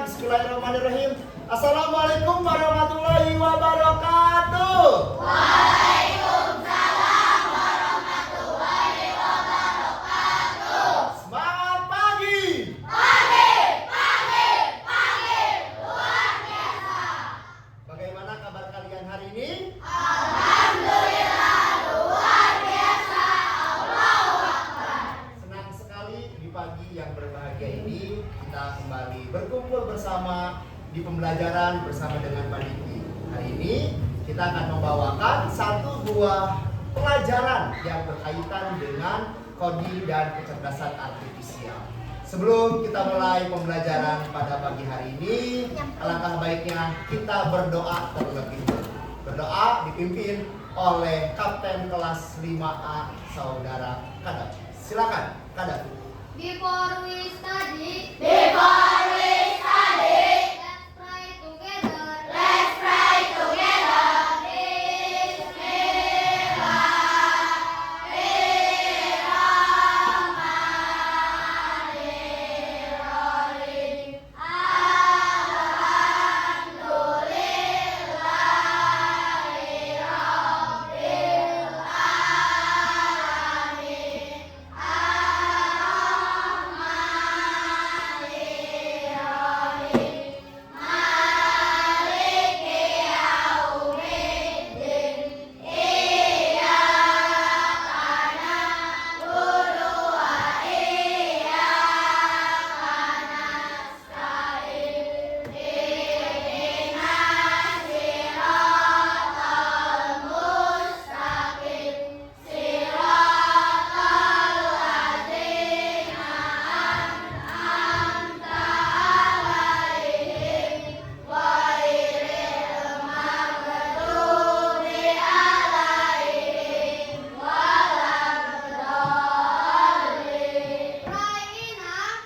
Bismillahirrahmanirrahim. Assalamualaikum warahmatullahi wabarakatuh. Waalaikumsalam warahmatullahi wabarakatuh. Semangat pagi. Pagi. Luar biasa. Bagaimana kabar kalian hari ini? Alhamdulillah luar biasa. Allahu Akbar. Senang sekali di pagi yang berbahagia ini kita kembali berkumpul bersama di pembelajaran bersama dengan Pak Diki. Hari ini kita akan membawakan satu buah pelajaran yang berkaitan dengan coding dan kecerdasan artifisial. Sebelum kita mulai pembelajaran pada pagi hari ini, alangkah baiknya kita berdoa terlebih dahulu. Berdoa dipimpin oleh Kapten kelas 5A Saudara Kadap. Silakan, Kadap. Before we study, let's pray together. Bismillahirrahmanirrahim. Alhamdulillahi Rabbil Alamin. Ar-Rahmanir-Rahim. Maliki Yaumiddin. Iyyaka na'budu wa iyyaka nasta'in. Ihdinas siratal mustaqim. Siratal ladzina an'amta 'alaihim ghairil maghdubi 'alaihim waladdallin. Pray enough.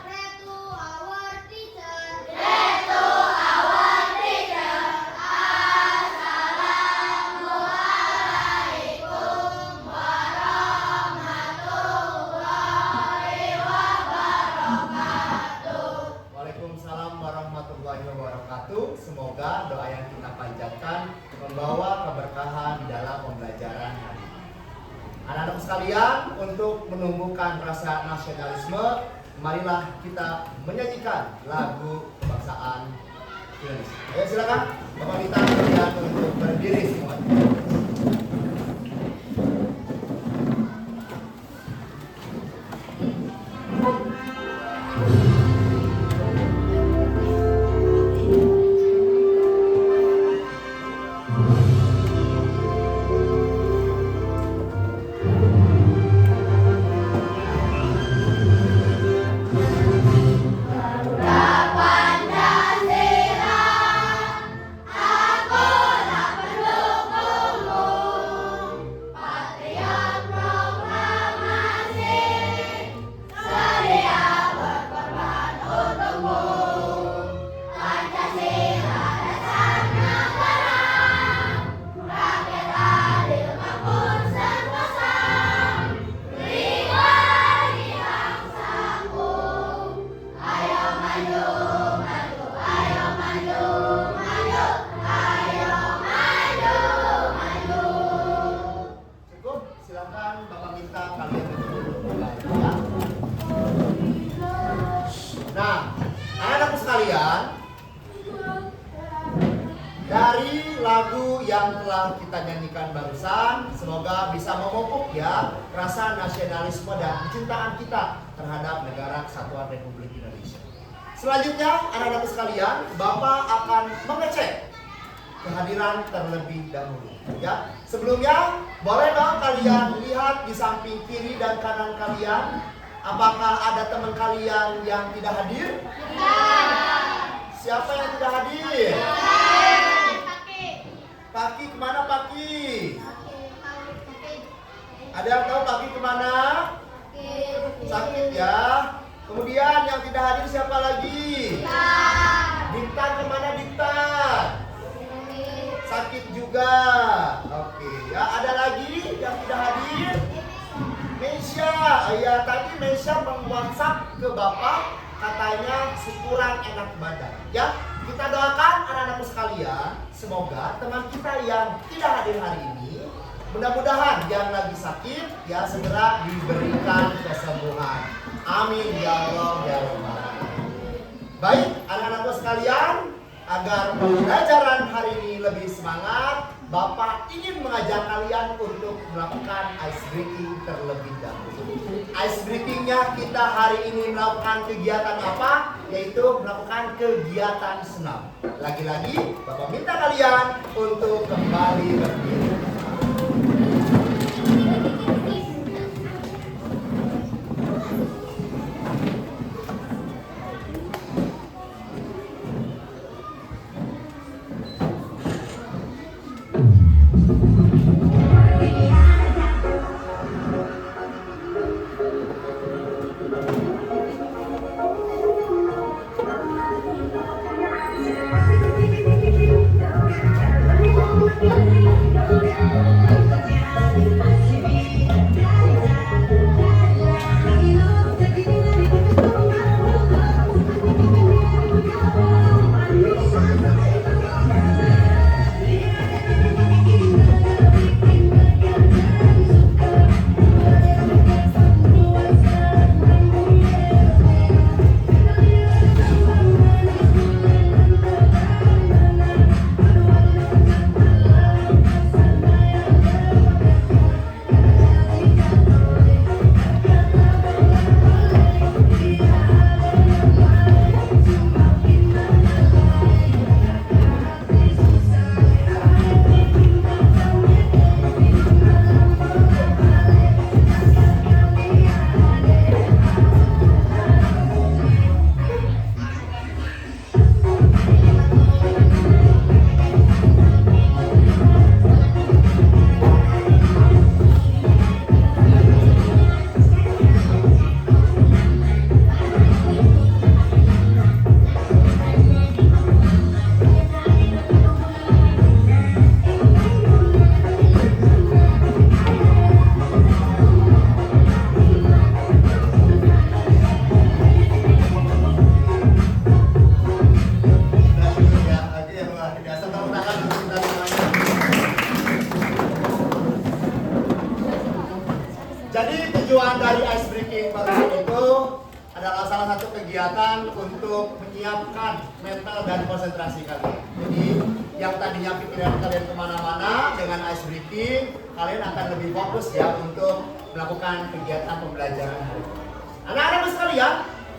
Pray to our teacher. Assalamualaikum warahmatullahi wabarakatuh. Waalaikumsalam warahmatullahi wabarakatuh. Semoga doa yang kita panjatkan membawa keberkahan di dalam pembelajaran hari ini. Anak-anak sekalian, untuk menumbuhkan rasa nasionalisme, marilah kita menyanyikan lagu kebangsaan Indonesia. Ayo silakan, Bapak minta kalian untuk berdiri semua. Pancasila, aku tak pendukungmu. Patriot proklamasi, sedia berkorban untukmu. Pancasila dasar negara, rakyat adil makmur sentosa. Berikan bangsaku. Ayo maju, maju, ayo maju, maju, ayo maju, maju. Cukup, silakan Bapak minta kalian untuk duduk lagi ya. Nah, anak-anakku sekalian, dari lagu yang telah kita nyanyikan barusan, semoga bisa memupuk ya rasa nasionalisme dan kecintaan kita terhadap negara kesatuan Republik Indonesia. Selanjutnya, anak-anakku sekalian, Bapak akan mengecek kehadiran terlebih dahulu ya. Sebelumnya, boleh dong kalian lihat di samping kiri dan kanan kalian, apakah ada teman kalian yang tidak hadir? Siapa yang tidak hadir? Paki kemana Paki? Ada yang tahu Paki kemana? Sakit ya. Kemudian yang tidak hadir siapa lagi? Dintan kemana Dintan? Sakit juga. Oke ya, ada lagi yang tidak hadir? Mesya. Ya tadi Mesya meng-WhatsApp ke Bapak katanya kurang enak badan. Ya, kita doakan anak-anakku sekalian, semoga teman kita yang tidak hadir hari ini, mudah-mudahan yang lagi sakit ya segera diberikan kesembuhan. Amin ya Allah ya Rabbal Alamin. Baik, anak-anakku sekalian, agar pembelajaran hari ini lebih semangat, Bapak ingin mengajak kalian untuk melakukan ice breaking terlebih dahulu. Ice breakingnya kita hari ini melakukan kegiatan apa? Yaitu melakukan kegiatan senam. Lagi-lagi Bapak minta kalian untuk kembali berdiri. Jadi tujuan dari ice breaking barusan itu adalah salah satu kegiatan untuk menyiapkan mental dan konsentrasi kalian. Jadi yang tadinya pikiran kalian kemana-mana, dengan ice breaking kalian akan lebih fokus ya untuk melakukan kegiatan pembelajaran hari ini. Anak-anak sekalian,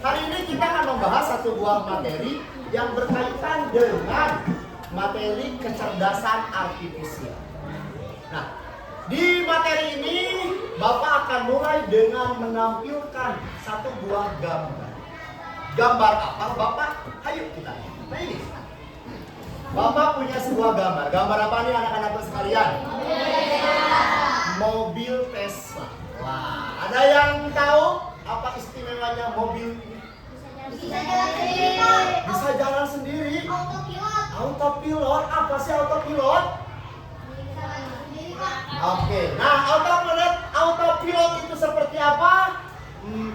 hari ini kita akan membahas satu buah materi yang berkaitan dengan materi kecerdasan artifisial. Nah, di materi ini Bapak akan mulai dengan menampilkan satu buah gambar. Gambar apa Bapak? Ayo kita lihat. Nah ini, Bapak punya sebuah gambar. Gambar apa nih anak-anakku sekalian? Mobil Tesla. Wah, ada yang tahu apa istimewanya mobil ini? Bisa jalan sendiri, Pak. Bisa jalan sendiri. Autopilot. Autopilot, apa sih autopilot? Bisa jalan sendiri, Pak. Oke, nah autopilot itu seperti apa?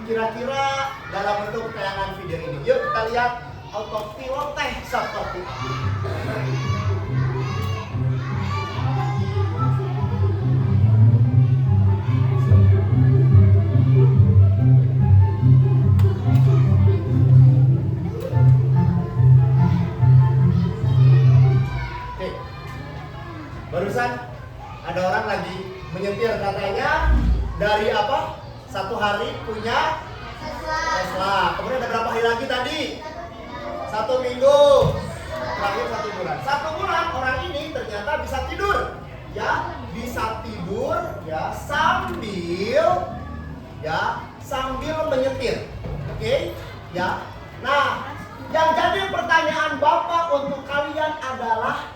Kira-kira dalam bentuk tayangan video ini. Yuk kita lihat autopilot teh seperti apa. Oke, barusan ada orang lagi menyetir katanya dari apa? Satu hari punya Tesla. Kemudian ada berapa hari lagi tadi? 1 minggu. Terakhir 1 bulan. 1 bulan orang ini ternyata bisa tidur. Ya, bisa tidur ya sambil menyetir. Oke? Ya. Nah, yang jadi pertanyaan Bapak untuk kalian adalah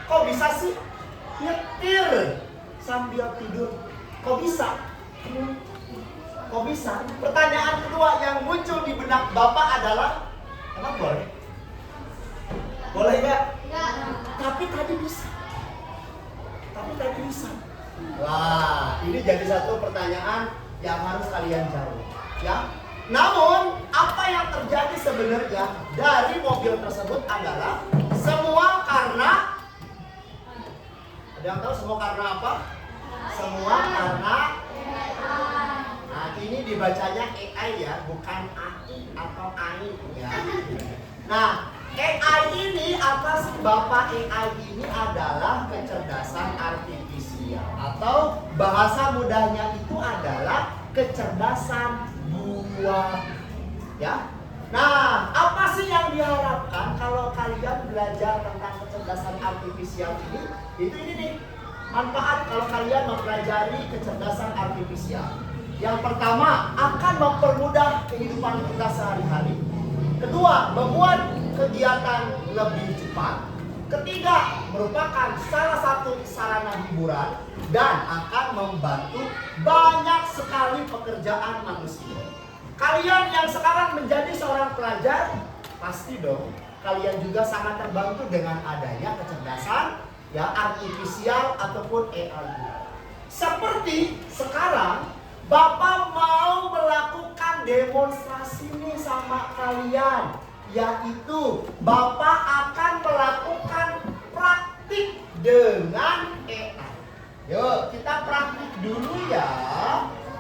kok bisa sih nyetir sambil tidur? Kok bisa? Kok bisa? Pertanyaan kedua yang muncul di benak Bapak adalah, emang boleh? Boleh nggak? Enggak. Tapi tadi bisa. Wah, ini jadi satu pertanyaan yang harus kalian jauh, ya. Namun, apa yang terjadi sebenarnya dari mobil tersebut adalah semua karena, ada yang tahu semua karena apa? Semua karena, nah ini dibacanya AI ya, bukan AI atau AI ya. Nah, AI ini apa sih Bapak? AI ini adalah kecerdasan artifisial atau bahasa mudahnya itu adalah kecerdasan buatan, ya. Nah, apa sih yang diharapkan kalau kalian belajar tentang kecerdasan artifisial ini? Itu ini nih, manfaat kalau kalian mempelajari kecerdasan artifisial. Yang pertama, akan mempermudah kehidupan kita sehari-hari. Kedua, membuat kegiatan lebih cepat. Ketiga, merupakan salah satu sarana hiburan dan akan membantu banyak sekali pekerjaan manusia. Kalian yang sekarang menjadi seorang pelajar, pasti dong kalian juga sangat terbantu dengan adanya kecerdasan ya artifisial ataupun AI. Seperti sekarang Bapak mau melakukan demonstrasi nih sama kalian, yaitu Bapak akan melakukan praktik dengan AI. Yuk kita praktik dulu ya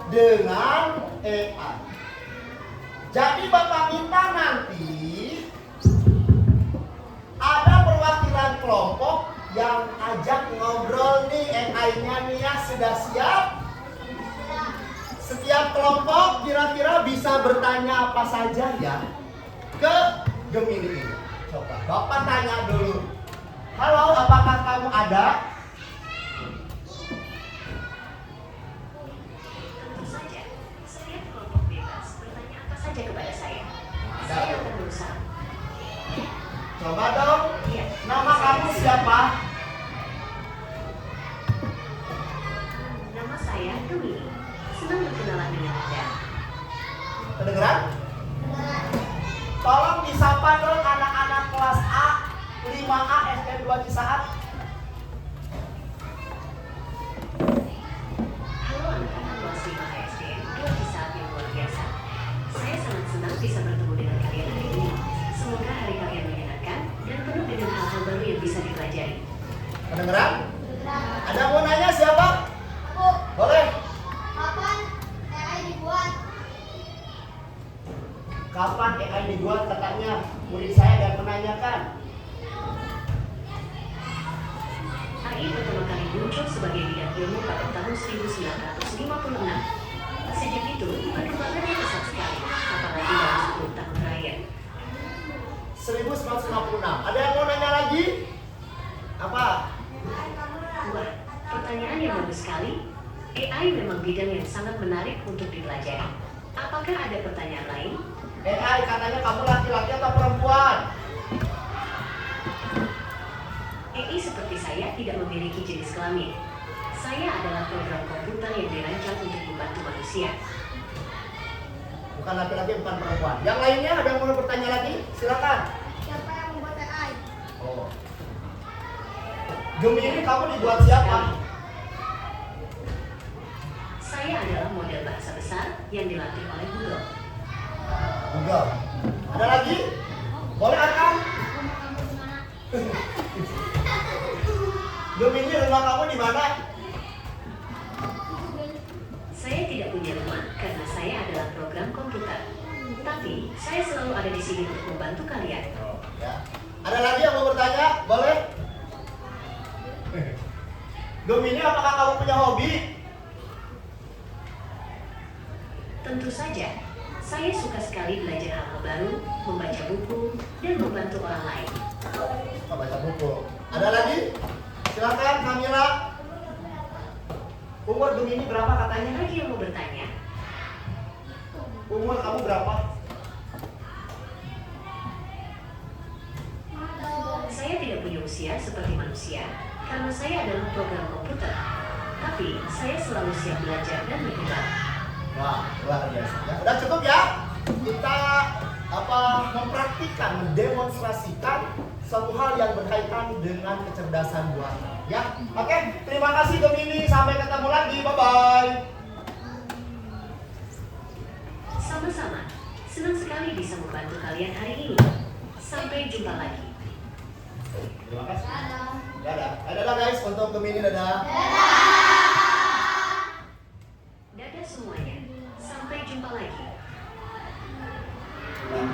dengan AI. Jadi Bapak minta nanti ada perwakilan kelompok yang ajak ngobrol nih AI-nya nih ya, sudah siap? Setiap kelompok kira-kira bisa bertanya apa saja ya ke Gemini ini. Coba Bapak tanya dulu. Halo, apakah kamu ada? Tentu saja, setiap kelompok bebas bertanya apa saja kepada saya. Saya akan berusaha. Coba dong. Iya. Nama kamu siapa? Nama saya Gemini. Senang berkenalan dengan Anda. Kedengeran? Tolong disapa dong anak-anak kelas A 5A SDN 2 Cisaat. Halo anak-anak kelas 5 SDN 2 Cisaat yang luar biasa. Saya sangat senang bisa bertemu dengan kalian hari ini. Semoga hari kalian menyenangkan dan penuh dengan hal-hal baru yang bisa dipelajari. Kedengeran? Ada yang mau nanya siapa? Aku. Boleh. Kapan AI dibuat? Kapan AI dibuat katanya? Murid saya dan menanyakan. AI pertama kali muncul sebagai bidang ilmu pada tahun 1956. Sejak itu, perkembangannya pesat sekali, apalagi dalam 10 tahun terakhir. 1956. Ada yang mau nanya lagi? Apa? Wah, pertanyaan yang bagus sekali. AI memang bidang yang sangat menarik untuk dipelajari. Apakah ada pertanyaan lain? AI katanya kamu laki-laki atau perempuan? AI seperti saya tidak memiliki jenis kelamin. Saya adalah program komputer yang dirancang untuk membantu manusia. Bukan laki-laki, bukan perempuan. Yang lainnya ada yang mau bertanya lagi? Silakan. Siapa yang membuat AI? Oh. Gemini kamu dibuat siapa? Saya adalah model bahasa besar yang dilatih oleh Google. Google. Ada lagi? Boleh Arkan? Rumah kamu di mana? Gemini rumah kamu di mana? Saya tidak punya rumah karena saya adalah program komputer. Tapi saya selalu ada di sini untuk membantu kalian. Ya. Ada lagi yang mau bertanya? Boleh? Gemini, apakah kamu punya hobi? Tentu saja, saya suka sekali belajar hal-hal baru, membaca buku, dan membantu orang lain. Baca buku. Ada lagi? Silakan Kamila. Umur Gemini berapa katanya? Ada lagi yang mau bertanya? Umur kamu berapa? Saya tidak punya usia seperti manusia, karena saya adalah program komputer. Tapi saya selalu siap belajar dan berkembang. Wah, luar biasa. Ya, udah cukup ya. Kita mempraktikkan, mendemonstrasikan suatu hal yang berkaitan dengan kecerdasan buatan. Ya, oke. Terima kasih Gemini. Sampai ketemu lagi. Bye bye. Senang sekali bisa membantu kalian hari ini. Sampai jumpa lagi. Terima kasih. Dadah. Dadah. Dadah guys, untuk Gemini dadah. Dadah semuanya. Sampai jumpa lagi. Nah,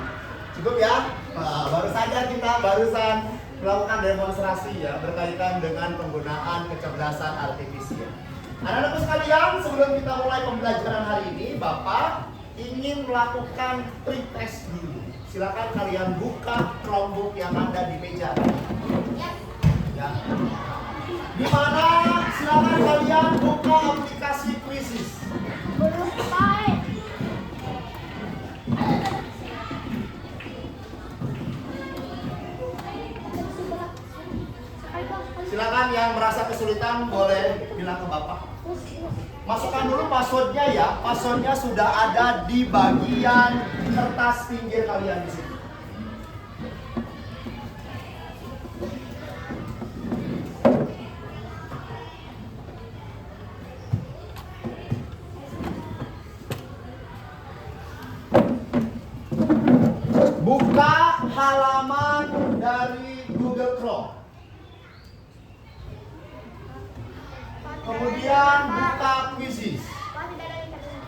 cukup ya. Nah, baru saja kita barusan melakukan demonstrasi ya berkaitan dengan penggunaan kecerdasan artifisial. Anak-anakku sekalian, sebelum kita mulai pembelajaran hari ini, Bapak ingin melakukan pretest dulu. Silakan kalian buka Chromebook yang ada di meja. Ya. Di mana silakan kalian buka aplikasi Quizzes. Silakan yang merasa kesulitan boleh bilang ke Bapak. Masukkan dulu passwordnya ya. Passwordnya sudah ada di bagian kertas pinggir kalian di sini. Buka halaman dari Google Chrome. Kemudian buka Quizzes. Pak, tidak ada internet.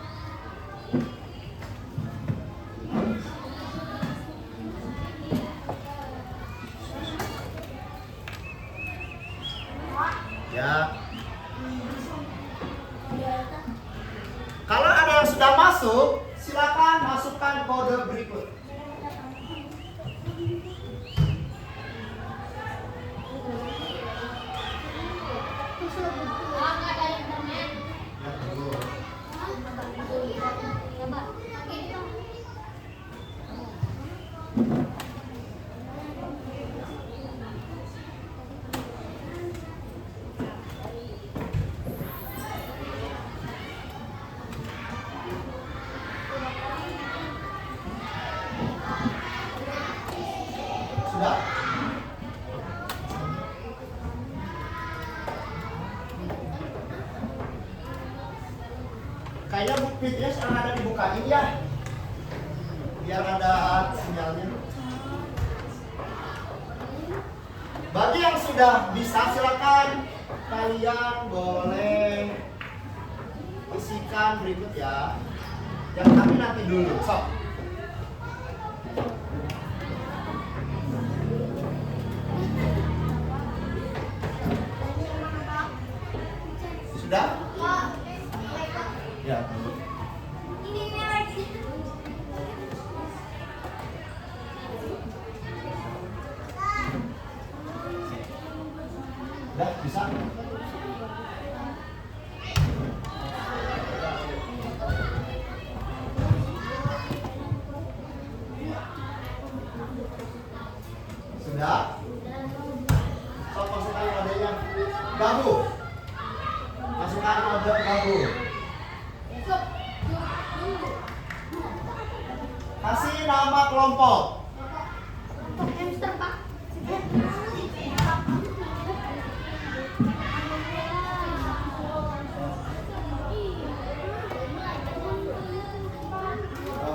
Ya. Kalau ada yang sudah masuk, silakan masukkan kode berikut. Pak, nggak ada internet. Ya, tunggu. Ya, Pak. Oke, itu. Sudah? Kayaknya buktinya sekarang ada dibukain ya. Biar ada sinyalnya. Bagi yang sudah bisa silakan kalian boleh isikan berikut ya. Yang kami nanti dulu. Sok. Sudah? Pak, Ya. ini merek. Udah bisa? Sudah? Sok masukkan kodenya. Gabu. Masukkan kode gabu. Kasih nama kelompok. Untuk hamster, Pak.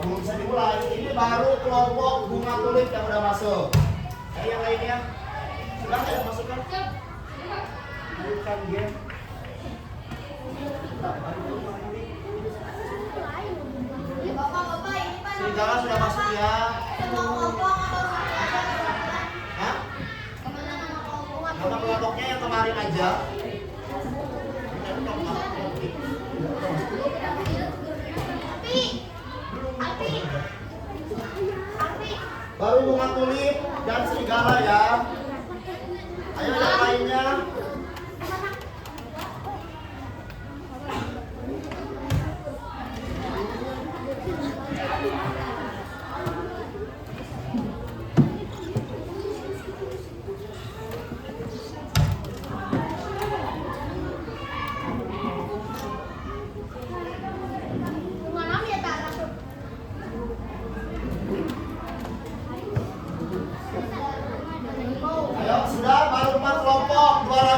Belum bisa dimulai. Ini baru kelompok bunga tulip yang udah masuk. Ayo yang lainnya. Sudah saya masukkan. Bukan game. Ya, Bapak, ini Pak. Serigala sudah masuk ya. Semua kelompok atau Hah? kemana nama kelompok? Nama kelompoknya yang kemarin aja. Api. Baru bunga tulip dan serigala ya. Ayo yang lainnya. Bunga nam ya, tak masuk. Ayo sudah baru 4 kelompok 200.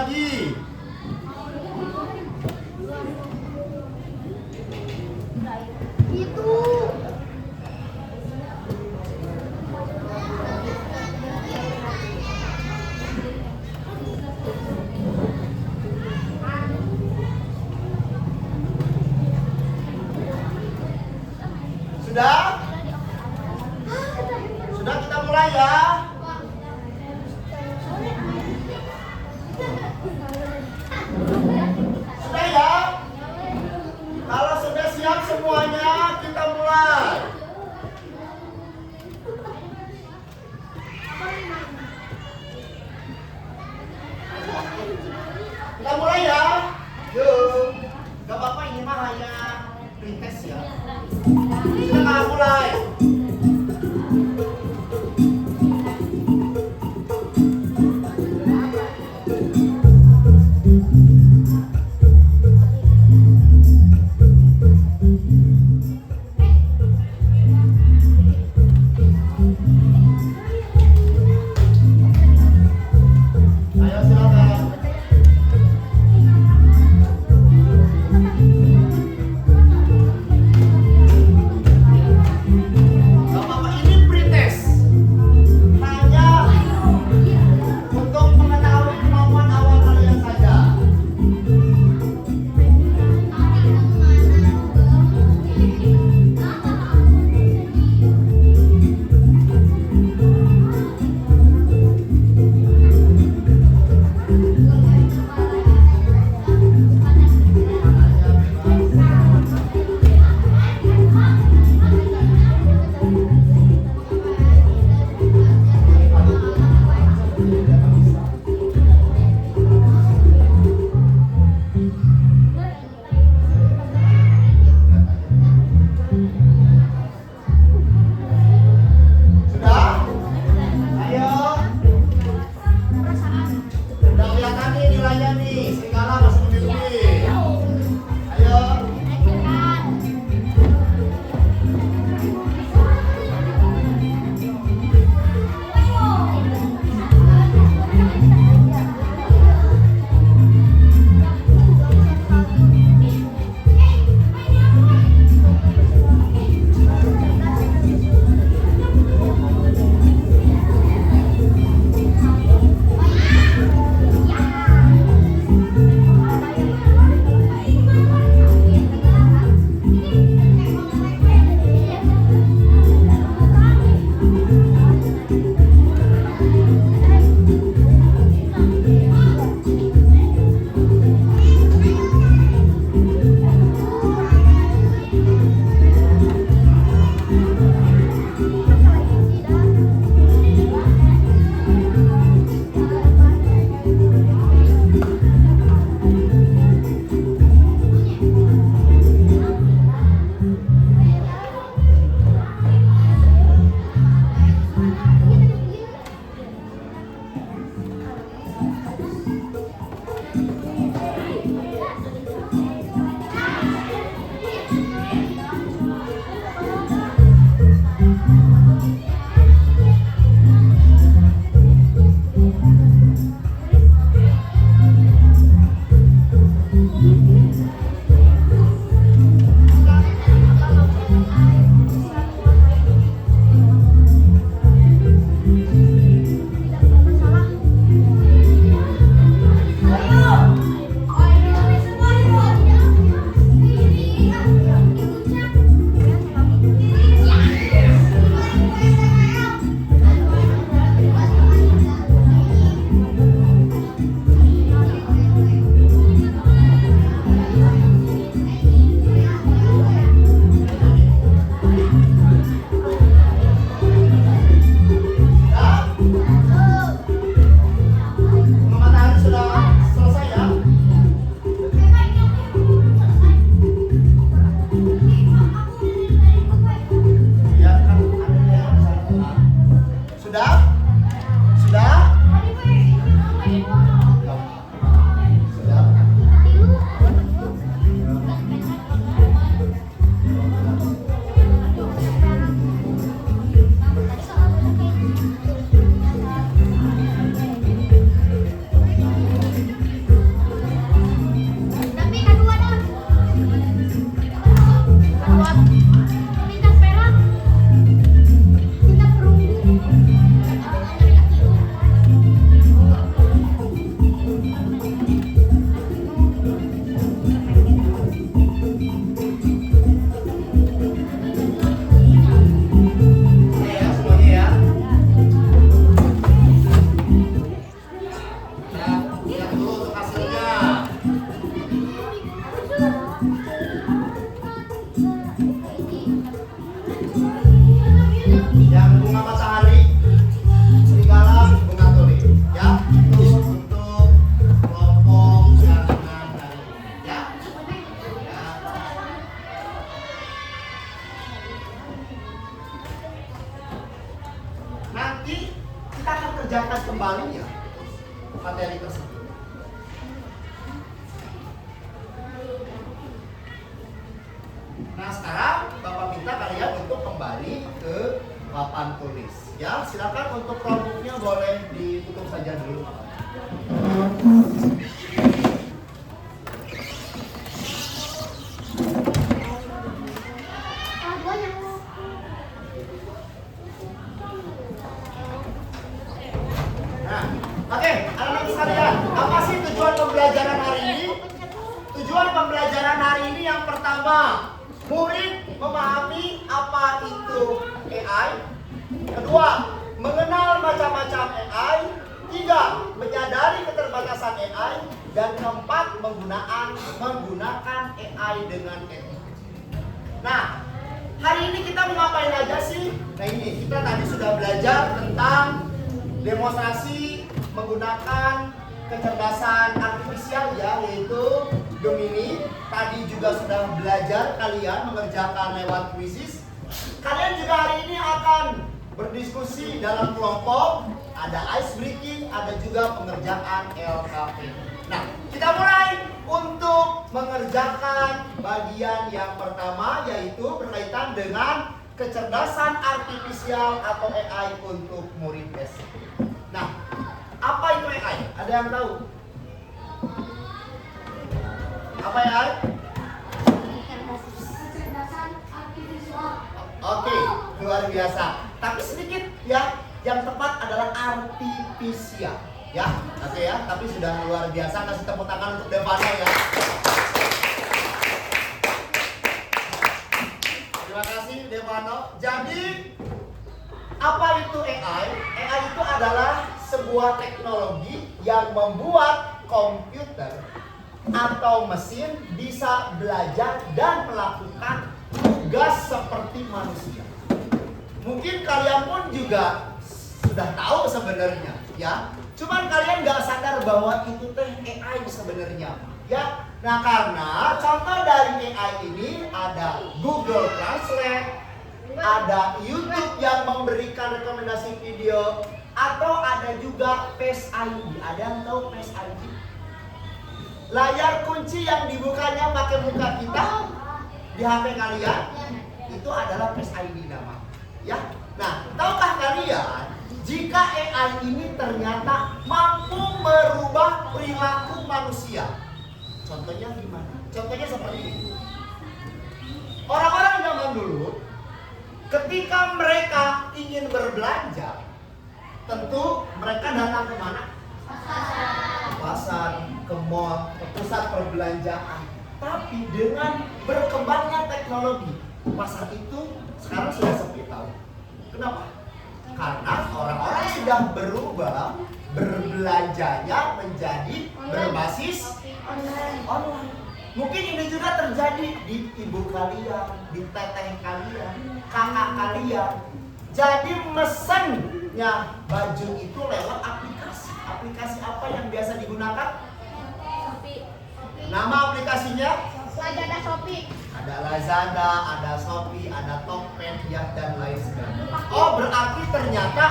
mengerjakan kembali ya materi tersebut. Nah sekarang Bapak minta kalian untuk kembali ke papan tulis. Ya silakan untuk kelompoknya boleh ditutup saja dulu. Nah, oke, anak-anak sekalian, apa sih tujuan pembelajaran hari ini? Tujuan pembelajaran hari ini yang pertama, murid memahami apa itu AI. Kedua, mengenal macam-macam AI. Tiga, menyadari keterbatasan AI. Dan keempat, menggunakan AI dengan etika. Nah, hari ini kita mau ngapain aja sih? Nah ini, kita tadi sudah belajar tentang demonstrasi menggunakan kecerdasan artifisial ya, yaitu Gemini. Tadi juga sudah belajar kalian mengerjakan lewat kuisis. Kalian juga hari ini akan berdiskusi dalam kelompok, ada ice breaking, ada juga pengerjaan LKP. Nah, kita mulai untuk mengerjakan bagian yang pertama, yaitu berkaitan dengan kecerdasan artifisial atau AI untuk murid SD. Nah, apa itu AI? Ada yang tahu? Apa AI? Kecerdasan artifisial. Oke, luar biasa. Tapi sedikit ya, yang tepat adalah artifisial. Ya, oke ya. Tapi sudah luar biasa. Kasih tepuk tangan untuk Devano ya. Terima kasih Devano. Jadi apa itu AI? AI itu adalah sebuah teknologi yang membuat komputer atau mesin bisa belajar dan melakukan tugas seperti manusia. Mungkin kalian pun juga sudah tahu sebenarnya, ya. Cuman kalian nggak sadar bahwa itu teh AI sebenarnya, ya. Nah, karena contoh dari AI ini ada Google Translate, ada YouTube yang memberikan rekomendasi video, atau ada juga Face ID. Ada yang tahu Face ID? Layar kunci yang dibukanya pakai muka kita di HP kalian, itu adalah Face ID nama. Ya. Nah, tahukah kalian jika AI ini ternyata mampu merubah perilaku manusia? Contohnya gimana? Contohnya seperti ini. Orang-orang zaman dulu ketika mereka ingin berbelanja, tentu mereka datang ke mana? Pasar, ke mall, ke pusat perbelanjaan. Tapi dengan berkembangnya teknologi, pasar itu sekarang sudah sepi tahu. Kenapa? Karena orang-orang sudah berubah berbelanjanya menjadi berbasis online. Mungkin ini juga terjadi di ibu kalian, di teteh kalian, kakak kalian. Jadi mesennya baju itu lewat aplikasi. Aplikasi apa yang biasa digunakan? Shopee. Nama aplikasinya? Lazada Shopee. Ada Lazada, ada Shopee, ada Tokopedia dan lain sebagainya. Oh, berarti ternyata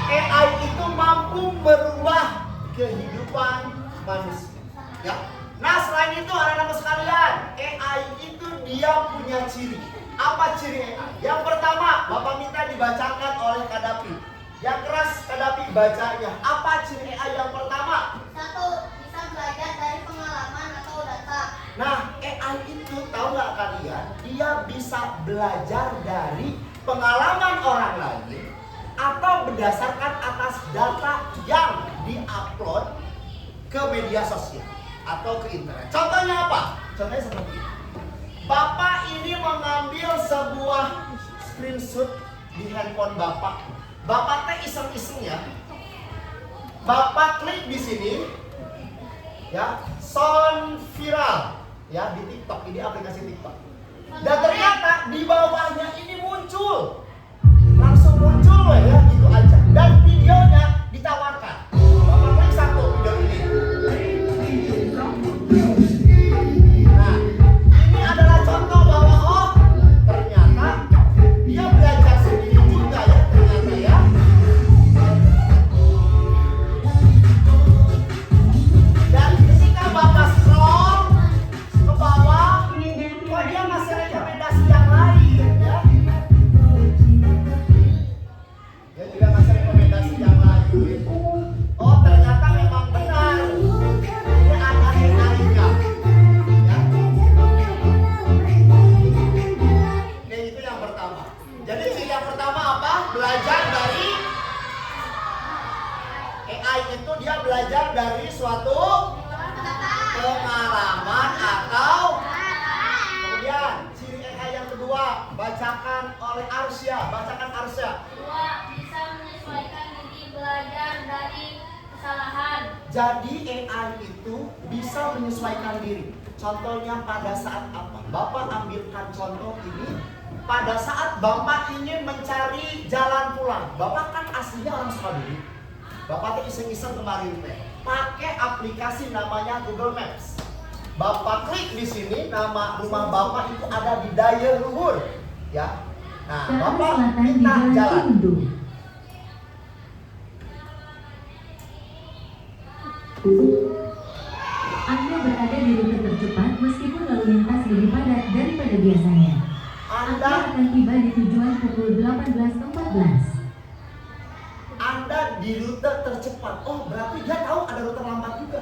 AI itu mampu merubah kehidupan manusia. Ya. Nah, selain itu anak-anak sekalian, AI itu dia punya ciri. Apa ciri AI? Yang pertama, Bapak minta dibacakan oleh Kadapi. Yang keras Kadapi bacanya. Apa ciri AI yang pertama? Satu, bisa belajar dari pengalaman atau data. Nah, AI itu tahu nggak kalian? Dia bisa belajar dari pengalaman orang lain atau berdasarkan atas data yang diupload ke media sosial atau ke internet. Contohnya apa? Contohnya seperti ini. Bapak ini mengambil sebuah screenshot di handphone Bapak. Bapak teh iseng-iseng ya. Bapak klik di sini, ya, sound viral, ya, di TikTok. Ini aplikasi TikTok. Dan ternyata di bawahnya ini muncul, langsung muncul ya, gitu aja. Dan videonya ditawarkan. Bapak klik satu video ini. Nah, ini adalah contoh bahwa oh ternyata dia belajar sendiri juga ya ternyata ya. AI itu dia belajar dari suatu pengalaman atau kemudian ciri AI yang kedua, bacakan oleh Arsya. Bacakan Arsya. 2. Bisa menyesuaikan diri belajar dari kesalahan. Jadi AI itu bisa menyesuaikan diri. Contohnya pada saat apa? Bapak ambilkan contoh ini. Pada saat Bapak ingin mencari jalan pulang. Bapak kan aslinya orang Sukabumi. Bapak tuh iseng-iseng kemarin pakai aplikasi namanya Google Maps. Bapak klik di sini, nama rumah Bapak itu ada di Daya Luhur, ya. Nah, Bapak minta jalan. Anda berada di rute tercepat meskipun lalu lintas lebih padat daripada biasanya. Anda akan tiba di tujuan pukul 18.14. Anda di rute tercepat. Oh, berarti dia tahu ada rute lambat juga.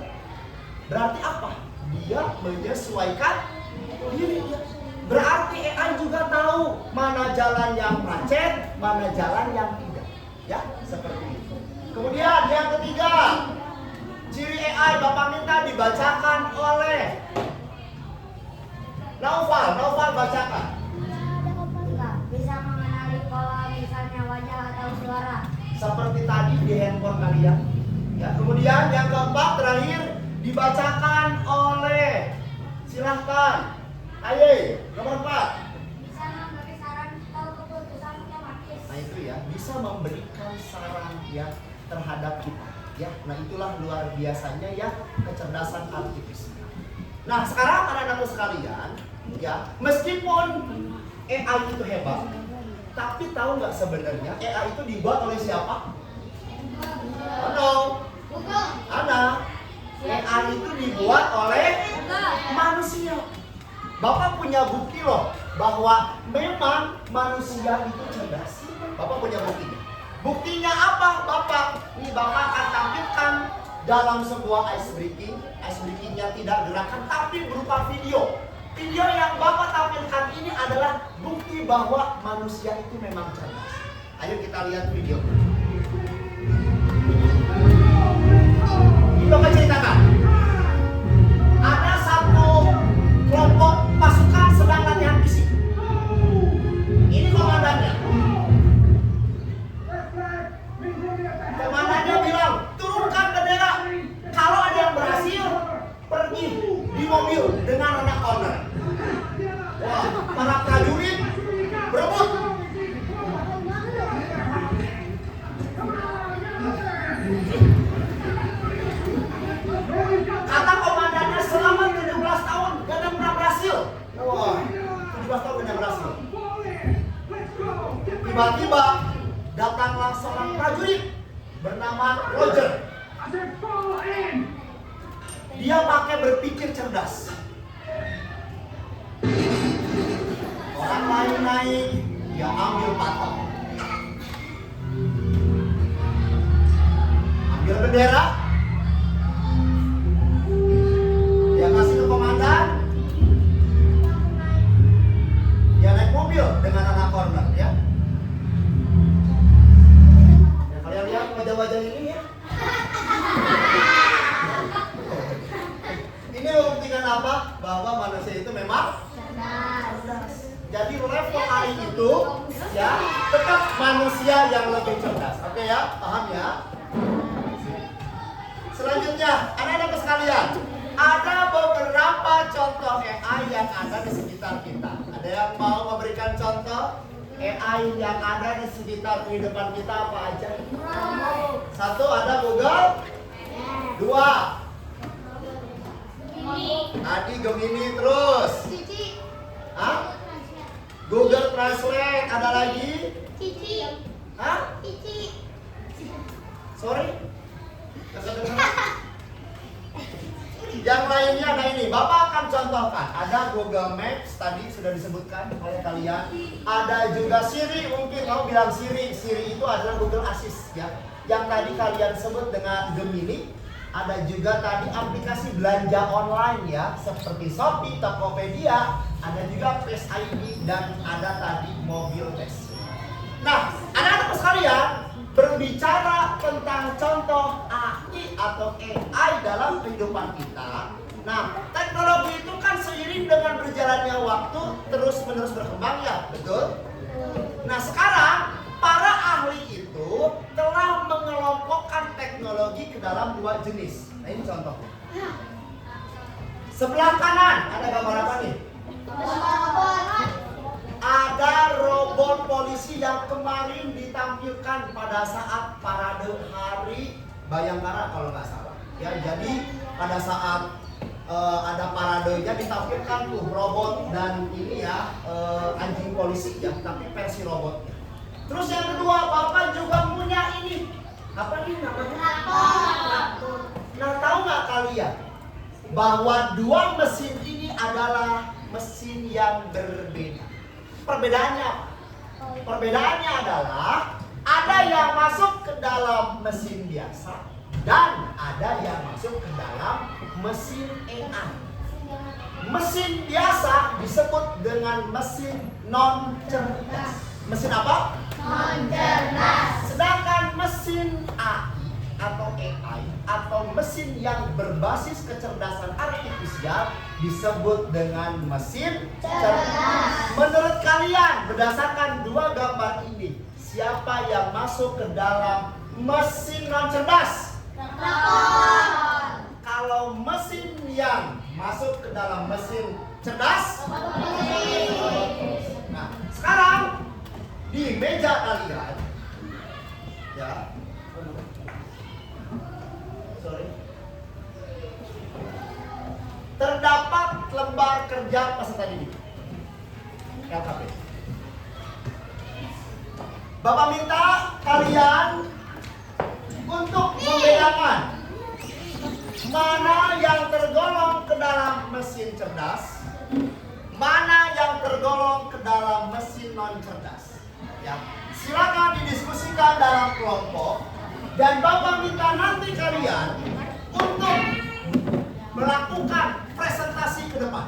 Berarti apa? Dia menyesuaikan dirinya. Berarti AI juga tahu mana jalan yang macet, mana jalan yang tidak. Ya, seperti itu. Kemudian yang ketiga, ciri AI Bapak minta dibacakan oleh Naufal. Naufal bacakan. Bisa mengenali pola misalnya wajah atau suara. Seperti tadi di handphone kalian. Ya, kemudian yang keempat terakhir dibacakan oleh, silahkan, ayo nomor 4. Bisa memberi saran atau keputusan otomatis. Nah itu ya, bisa memberikan saran ya terhadap kita. Ya, nah itulah luar biasanya ya kecerdasan artifisial. Nah sekarang anak-anakku sekalian, ya meskipun AI itu hebat, tapi tahu nggak sebenarnya AI itu dibuat oleh siapa? Halo, Google. Ana. AI itu dibuat oleh manusia. Bapak punya bukti loh bahwa memang manusia itu cerdas. Bapak punya buktinya. Buktinya apa, Bapak? Ini Bapak akan tampilkan dalam sebuah ice breaking. Ice breakingnya tidak gerakan, tapi berupa video. Video yang Bapak tampilkan ini adalah bukti bahwa manusia itu memang cerdas. Ayo kita lihat video. Bapak ceritakan. Ada satu kelompok pasukan sedang latihan fisik. Ini komandannya. Komandannya bilang, turunkan bendera. Kalau ada yang berhasil, pergi di mobil dengan anak corner. Wah, para prajurit berebut. Kata komandannya selama 17 tahun gak ada pernah berhasil. Wah, 17 tahun gak berhasil. Tiba-tiba datanglah seorang prajurit bernama Roger. Dia pakai berpikir cerdas. Orang lain naik, dia ambil patok. Ambil bendera. Dia kasih ke komandan. Dia naik mobil dengan anak corner ya. Ya kalian lihat wajah-wajah ini ya. Ini membuktikan apa? Bahwa manusia itu memang cerdas. Jadi level AI itu ya tetap manusia yang lebih cerdas. Oke ya, paham ya? Selanjutnya, anak-anak sekalian, ada beberapa contoh AI yang ada di sekitar kita. Ada yang mau memberikan contoh AI yang ada di sekitar kehidupan kita apa aja? Satu, ada Google. Dua, tadi Gemini terus. Cici. Hah? Google Translate, ada lagi? Cici. Hah? Cici. Sorry? Yang lainnya ada ini, Bapak akan contohkan. Ada Google Maps, tadi sudah disebutkan oleh kalian. Ada juga Siri, mungkin kamu bilang Siri. Siri itu adalah Google Assist ya. Yang tadi kalian sebut dengan Gemini. Ada juga tadi aplikasi belanja online ya, seperti Shopee, Tokopedia. Ada juga Face ID dan ada tadi mobil tes. Nah, anak-anak sekalian, berbicara tentang contoh AI. atau AI dalam kehidupan kita. Nah, teknologi itu kan seiring dengan berjalannya waktu terus-menerus berkembang ya, betul? Nah, sekarang para ahli itu telah mengelompokkan teknologi ke dalam 2 jenis. Nah, ini contohnya. Sebelah kanan ada gambar apa nih? Ada robot polisi yang kemarin ditampilkan pada saat parade Hari Bayangkara kalau nggak salah. Ya, jadi pada saat ada paradenya ditampilkan tuh robot dan ini ya anjing polisi ya, tapi versi robotnya. Terus yang kedua, Bapak juga punya ini. Apa ini namanya? Traktor. Nah, tahu nggak kalian bahwa 2 mesin ini adalah mesin yang berbeda? Perbedaannya apa? Perbedaannya adalah ada yang masuk ke dalam mesin biasa dan ada yang masuk ke dalam mesin AI. Mesin biasa disebut dengan mesin non cerdas. Mesin apa? Non cerdas. Sedangkan mesin AI atau AI atau mesin yang berbasis kecerdasan artifisial disebut dengan mesin cerdas. Menurut kalian, berdasarkan 2 gambar ini, siapa yang masuk ke dalam mesin non cerdas? Traktor. Kalau mesin yang masuk ke dalam mesin cerdas? Nah, sekarang di meja kalian ya. Sorry. Terdapat lembar kerja peserta didik. LKP. Bapak minta kalian untuk membedakan mana yang tergolong ke dalam mesin cerdas, mana yang tergolong ke dalam mesin non cerdas. Ya, silakan didiskusikan dalam kelompok dan Bapak minta nanti kalian untuk melakukan presentasi ke depan.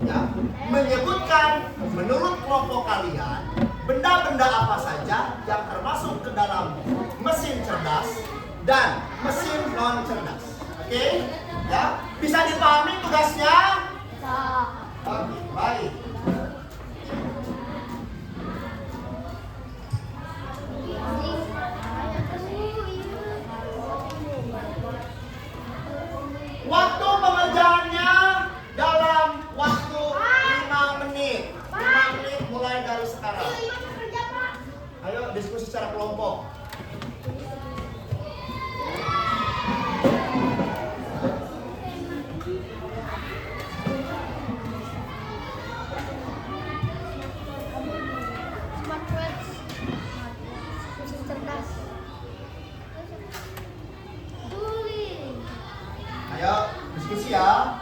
Ya, menyebutkan menurut kelompok kalian benda-benda apa saja yang termasuk ke dalam mesin cerdas dan mesin non cerdas. Oke? Ya, bisa dipahami tugasnya? Oke, baik. Waktu pengerjaannya dalam waktu 5 menit. 5 menit mulai dari sekarang. Ayo diskusi secara kelompok. Ayo diskusi ya.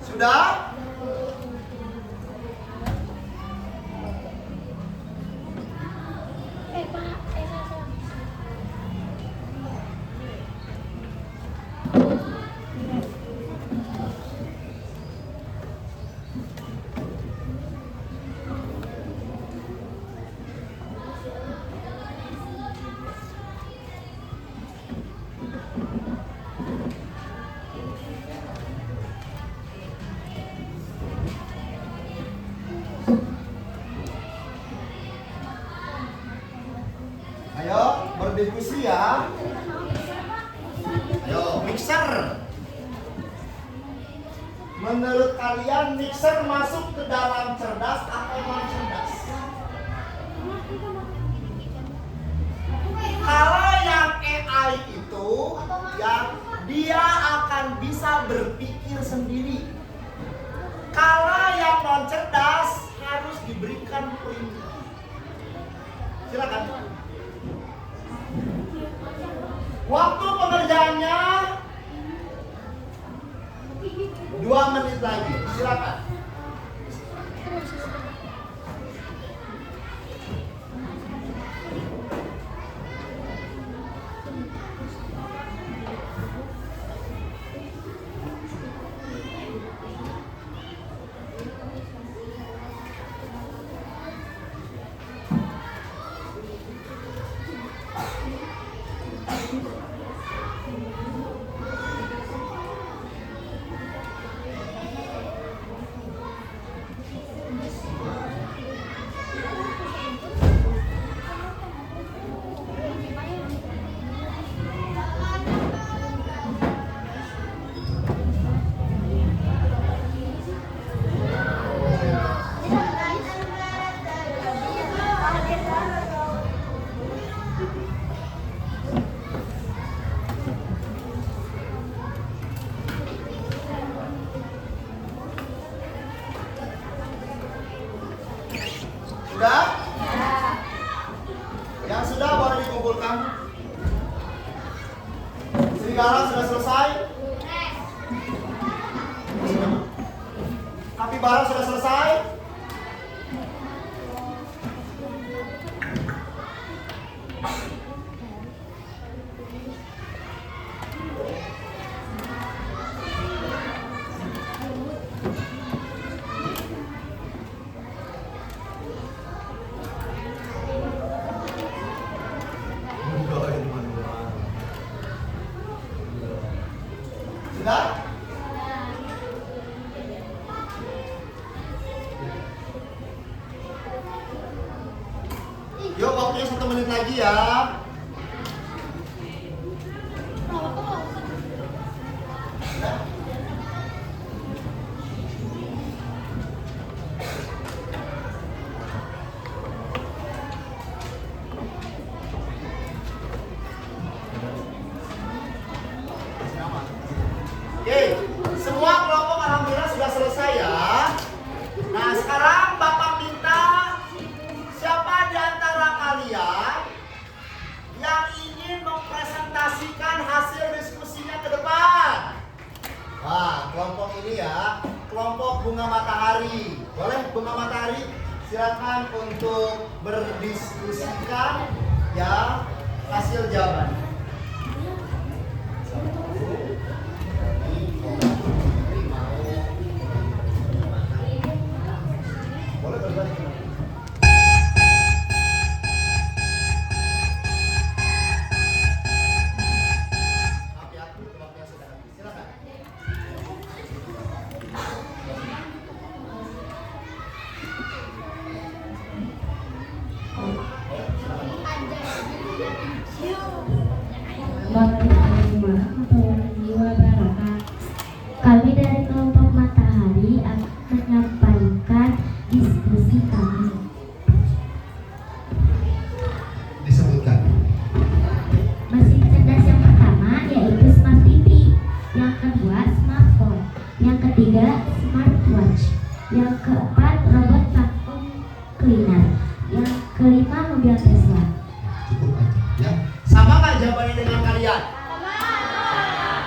Sudah? Ayo berdiskusi ya. Ayo mixer. Menurut kalian mixer masuk ke dalam cerdas atau non cerdas? Kalau yang AI itu ya dia akan bisa berpikir sendiri. Kalau yang non cerdas harus diberikan perintah. Silakan. Waktu pengerjaannya 2 2 menit lagi. Silakan. Sudah? Yang sudah boleh dikumpulkan. Serigala sudah selesai. Kapibara sudah selesai. Sudah? Yuk, waktunya 1 menit lagi ya. Sudah? Oke, semua kelompok alhamdulillah sudah selesai ya. Nah, sekarang Bapak minta siapa di antara kalian yang ingin mempresentasikan hasil diskusinya ke depan. Wah, kelompok ini ya, kelompok bunga matahari. Boleh bunga matahari? Silakan untuk berdiskusikan ya hasil jawabannya. Boleh berbalik ke mana? Hati-hati, waktunya sudah habis. Silakan. Waalaikumsalam warahmatullahi wabarakatuh. Kami dari kelompok matahari akan menyampaikan diskusi kami. Disebutkan. Mesin cerdas yang pertama yaitu Smart TV, yang kedua smartphone, yang ketiga smartwatch, yang keempat robot vacuum cleaner, yang kelima mobil Tesla. Cukup aja ya. Sama nggak jawabannya dengan kalian?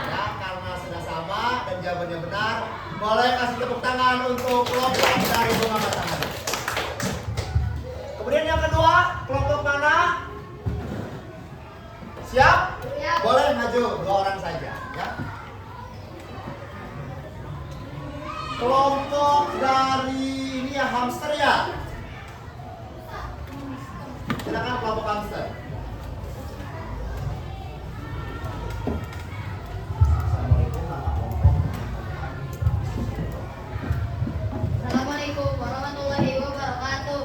Ya, karena sudah sama dan jawabannya benar, boleh kasih tepuk tangan untuk kelompok dari bunga matahari. Kemudian yang kedua, kelompok mana? Siap? Siap. Boleh maju 2 orang saja ya. Kelompok dari ini ya hamster ya. Silakan kelompok hamster. Assalamualaikum warahmatullahi wabarakatuh.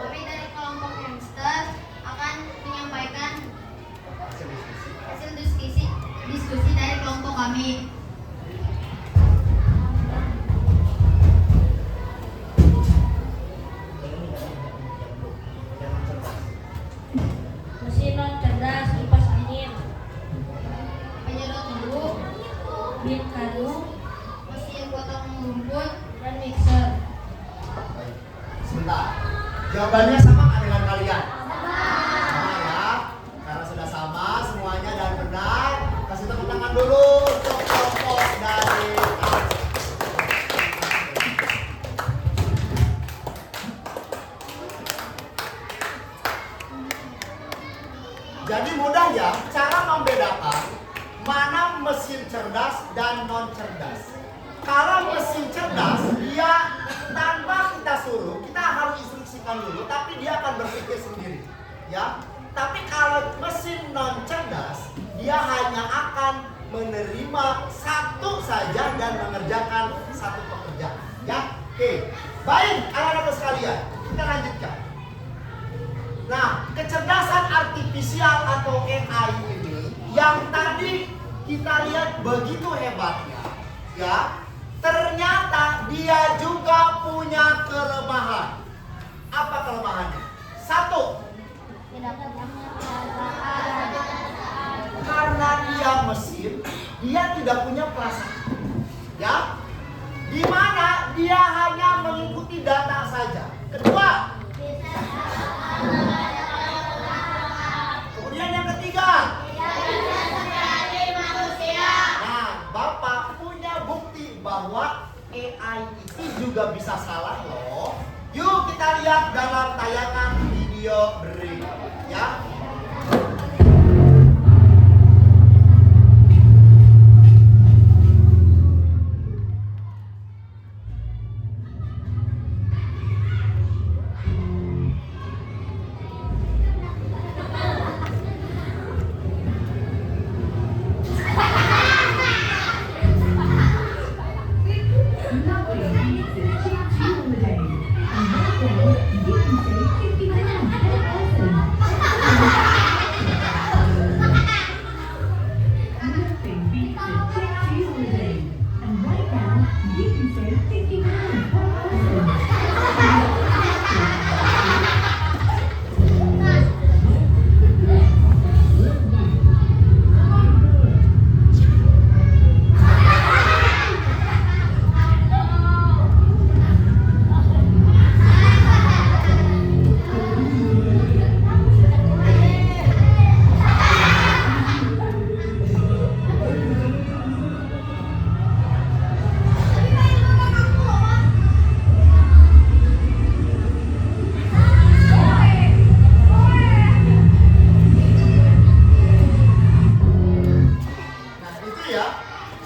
Kami dari kelompok hamster akan menyampaikan hasil diskusi dari kelompok kami. Mesin non cerdas, kipas angin, Penyedot bubuk, bin kadu, mesin potong rumput, dan mixer. Baik. Sebentar. Jawabannya sama nggak dengan kalian? Sama ya. Karena sudah sama semuanya dan benar. Kasih tepuk tangan mesin cerdas dan non cerdas. Kalau mesin cerdas, dia tanpa kita suruh, kita harus instruksikan dulu, tapi dia akan berpikir sendiri, ya. Tapi kalau mesin non cerdas, dia hanya akan menerima satu saja dan mengerjakan satu pekerjaan, ya. Oke, baik anak-anak sekalian, kita lanjutkan. Nah, kecerdasan artifisial atau AI ini yang tadi kita lihat begitu hebatnya, ya. Ternyata dia juga punya kelemahan. Apa kelemahannya? Satu, karena dia mesin, dia tidak punya perasaan, ya. Di mana dia hanya mengikuti data saja. Kedua, kemudian yang ketiga, nah, Bapak punya bukti bahwa AI itu juga bisa salah loh. Yuk kita lihat dalam tayangan video berikut, ya.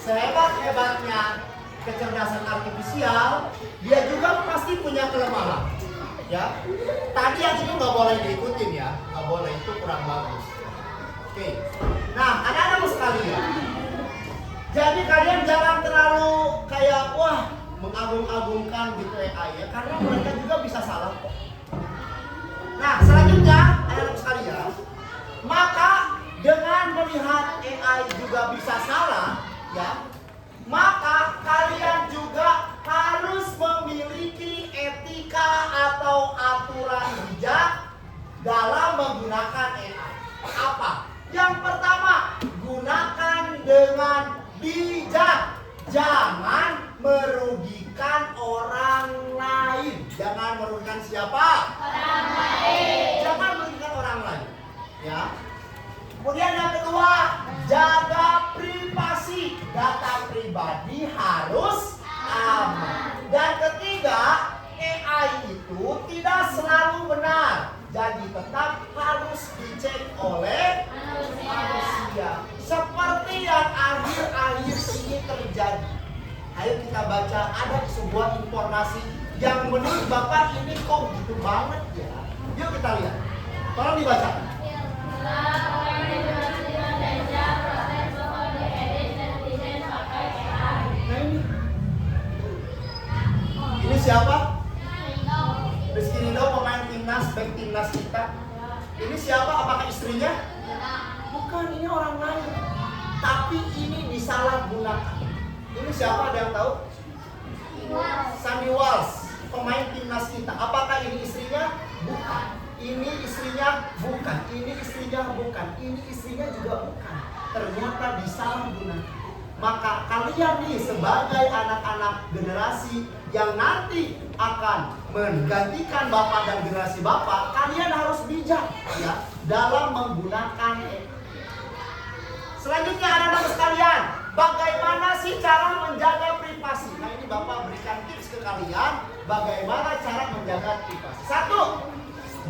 Sehebat-hebatnya kecerdasan artifisial, dia juga pasti punya kelemahan, ya. Tadi yang itu nggak boleh diikutin ya, nggak boleh, itu kurang bagus. Oke, nah anak-anak sekalian, jadi kalian jangan terlalu kayak wah mengagung-agungkan gitu AI ya, karena mereka juga bisa salah kok. Nah selanjutnya anak-anak sekalian, maka dengan melihat AI juga bisa salah, ya, maka kalian juga harus memiliki etika atau aturan bijak dalam menggunakan AI. Apa? Yang pertama, gunakan dengan bijak. Jangan merugikan orang lain. Jangan merugikan siapa? Orang lain. Jangan merugikan orang lain, ya. Kemudian yang kedua, jaga privasi. Data pribadi harus aman. Dan ketiga, AI itu tidak selalu benar. Jadi tetap harus dicek oleh manusia. Seperti yang akhir-akhir ini terjadi. Ayo kita baca, ada sebuah informasi yang menurut Bapak ini kok gitu banget ya. Yuk kita lihat. Tolong dibacakan. Nah ini siapa? Rizky Rido, pemain timnas, back timnas kita. Ini siapa? Apakah istrinya? Bukan, ini orang lain. Tapi ini disalahgunakan. Ini siapa, ada yang tahu? Sandy Walsh, pemain timnas kita. Apakah ini istrinya? Bukan. Ini istrinya? Bukan. Ini istrinya? Bukan. Ini istrinya juga bukan. Ternyata disalahgunakan. Maka kalian nih sebagai anak-anak generasi yang nanti akan menggantikan Bapak dan generasi Bapak, kalian harus bijak ya dalam menggunakan AI. Selanjutnya anak-anak sekalian, bagaimana sih cara menjaga privasi? Nah ini Bapak berikan tips ke kalian bagaimana cara menjaga privasi. Satu,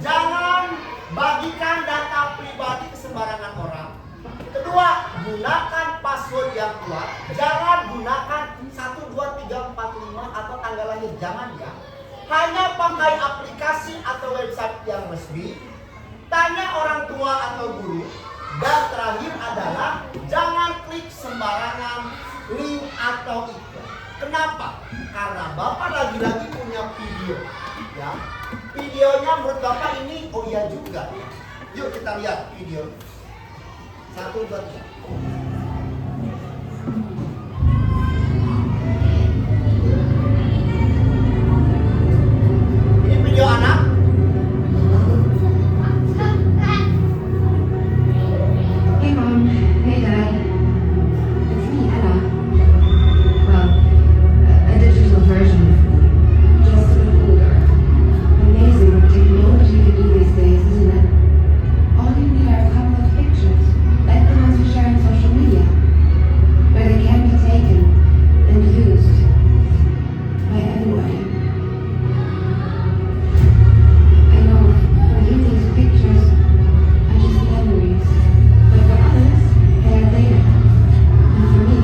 jangan bagikan data pribadi ke sembarangan orang. Kedua, gunakan password yang kuat. Jangan gunakan 1, 2, 3, 4, 5 atau tanggal lahir. Jangan ya. Hanya pakai aplikasi atau website yang resmi. Tanya orang tua atau guru. Dan terakhir adalah jangan klik sembarangan link atau iklan. Kenapa? Karena Bapak lagi-lagi punya video. Ya, videonya menurut Bapak ini oh iya juga. Yuk kita lihat video. 1, 2, 3. Ini video anak. Hey Mom, hey Dad, it's me, Ella. Well, a digital version, just a bit older. Amazing what technology can do these days, isn't it? All you need are a couple of pictures, like the ones we share on social media, where they can be taken and used by everybody. I know, for you these pictures are just memories. But for others, they are data. And for me,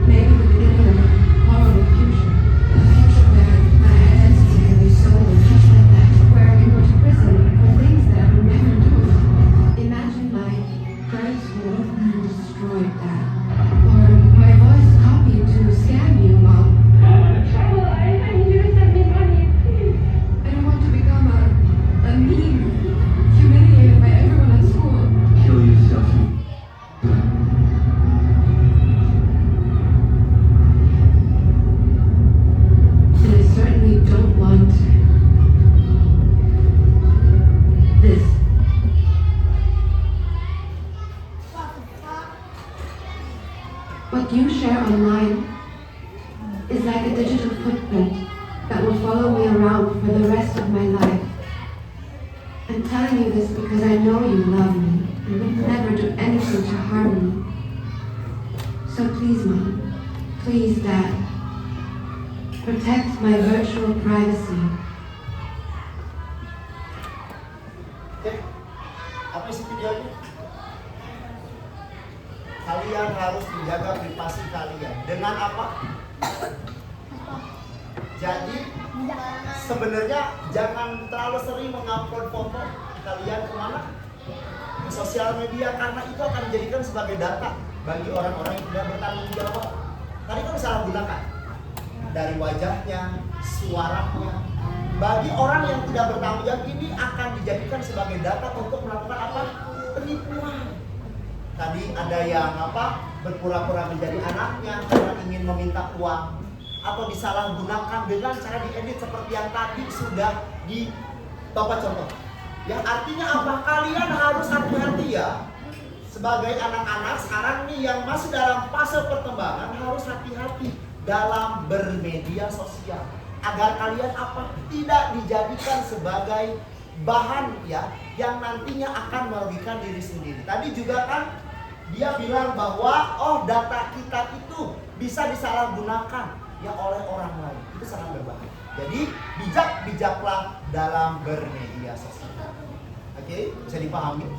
maybe the beginning of a horrible future. A future where my identity can be stolen just like that. Where I can go to prison for things that I would never do. Imagine my first school and destroyed that. Or my voice copied to scam you, Mom. I'm in trouble. I need you to send me money, please. I don't want to become a meme, humiliated by everyone at school. Kill yourself. And I certainly don't want this. What you share online is like a digital footprint that will follow me around for the rest of my life. I'm telling you this because I know you love me and would never do anything to harm me. So please, Mom, please, Dad, protect my virtual privacy. Oke. Apa isi videonya? Kalian harus menjaga privasi kalian. Dengan apa? Jadi sebenarnya jangan terlalu sering mengupload foto kalian kemana? Ke sosial media, karena itu akan dijadikan sebagai data bagi orang-orang yang tidak bertanggung jawab. Tadi kan salah gunakan dari wajahnya, suaranya. Bagi orang yang tidak bertanggung jawab ini akan dijadikan sebagai data untuk melakukan apa? Penipuan. Tadi ada yang apa? Berpura-pura menjadi anaknya karena ingin meminta uang, atau disalahgunakan dengan cara diedit seperti yang tadi sudah di Bapak contoh. Yang artinya apa? Kalian harus hati-hati ya. Sebagai anak-anak sekarang nih yang masih dalam fase perkembangan, harus hati-hati dalam bermedia sosial agar kalian apa? Tidak dijadikan sebagai bahan ya yang nantinya akan merugikan diri sendiri. Tadi juga kan dia bilang bahwa oh data kita itu bisa disalahgunakan ya oleh orang lain. Itu sangat berbahaya. Jadi bijak-bijaklah dalam bermedia sosial. Oke, bisa dipahami?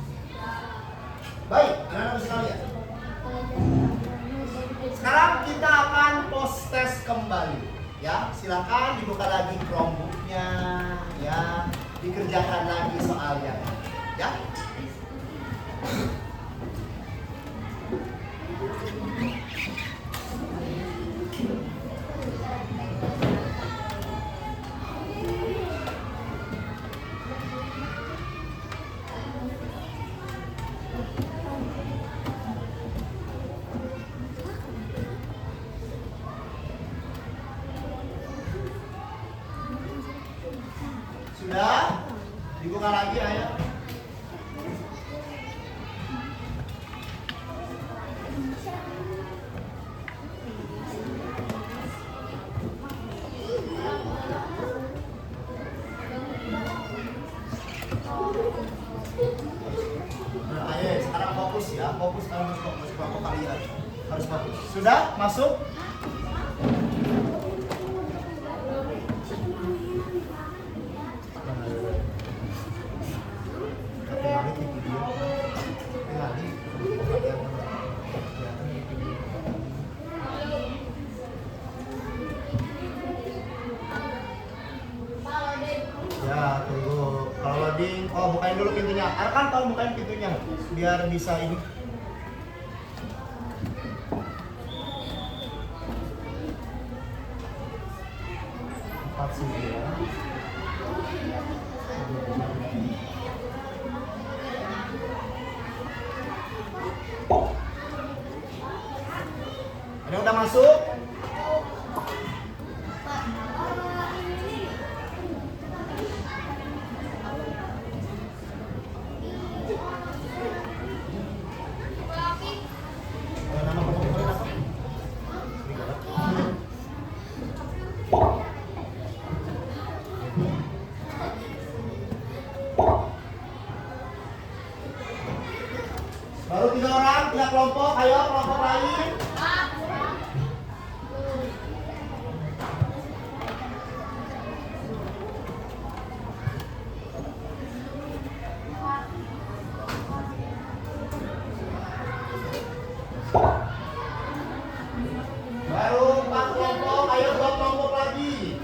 Baik, anak-anak sekalian. Sekarang kita akan post test kembali. Ya, silakan dibuka lagi Chromebook-nya, ya, dikerjakan lagi soalnya, ya. Sudah? Dibuka lagi ayo. Nah, ayo sekarang fokus ya, fokus kelompok kalian. Harus fokus. Sudah? Masuk? Kenali di video. Kenali. Arkan tolong bukain pintunya biar bisa ini. Empat sembilan. Ada yang udah masuk? Nama kelompoknya apa? Baru 3 orang, 3 kelompok. Ayo kelompok lain. Baru 4 kelompok, ayo 2 kelompok lagi.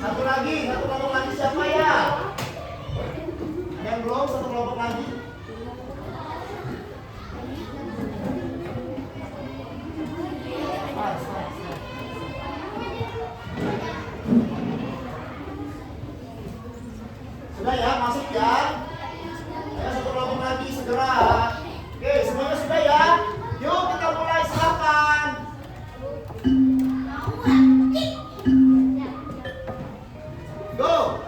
Satu kelompok lagi siapa ya? Ada yang belum? Satu kelompok lagi. Sudah ya, masuk ya. Ayo satu kelompok lagi segera. Oke, semuanya sudah ya. Yuk kita mulai, silakan. Go.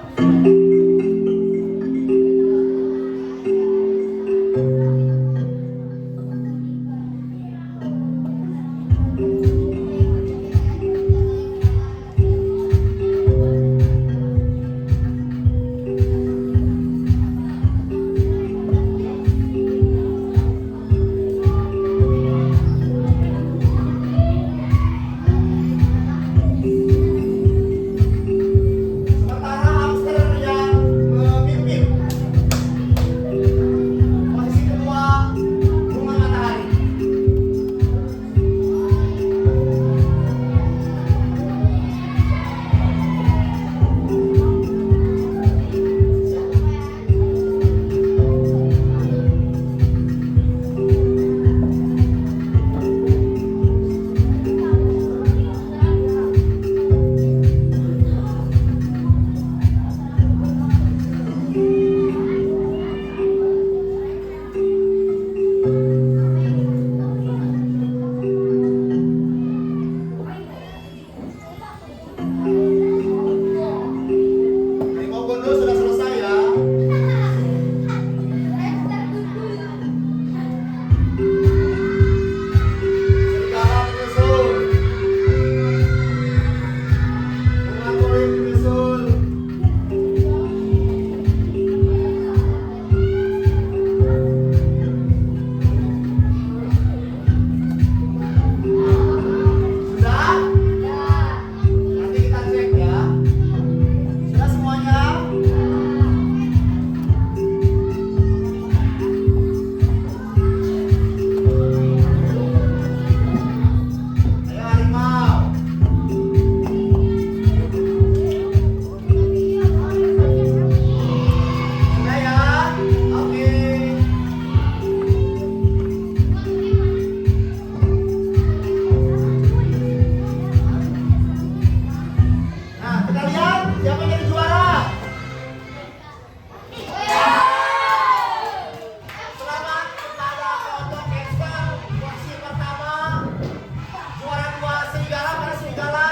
Sementara hamster yang memimpin. Posisi kedua, bunga matahari. Taekwondo sudah selesai ya. Serigala menyusul. Bunga kulit menyusul. Sudah? Nanti kita cek ya. Sudah semuanya? Ayo harimau. Sudah ya? Oke. Nah, kita lihat siapa yang jadi juara. Selamat kepada kelompok Excel posisi pertama. Juara 2 serigala pada serigala.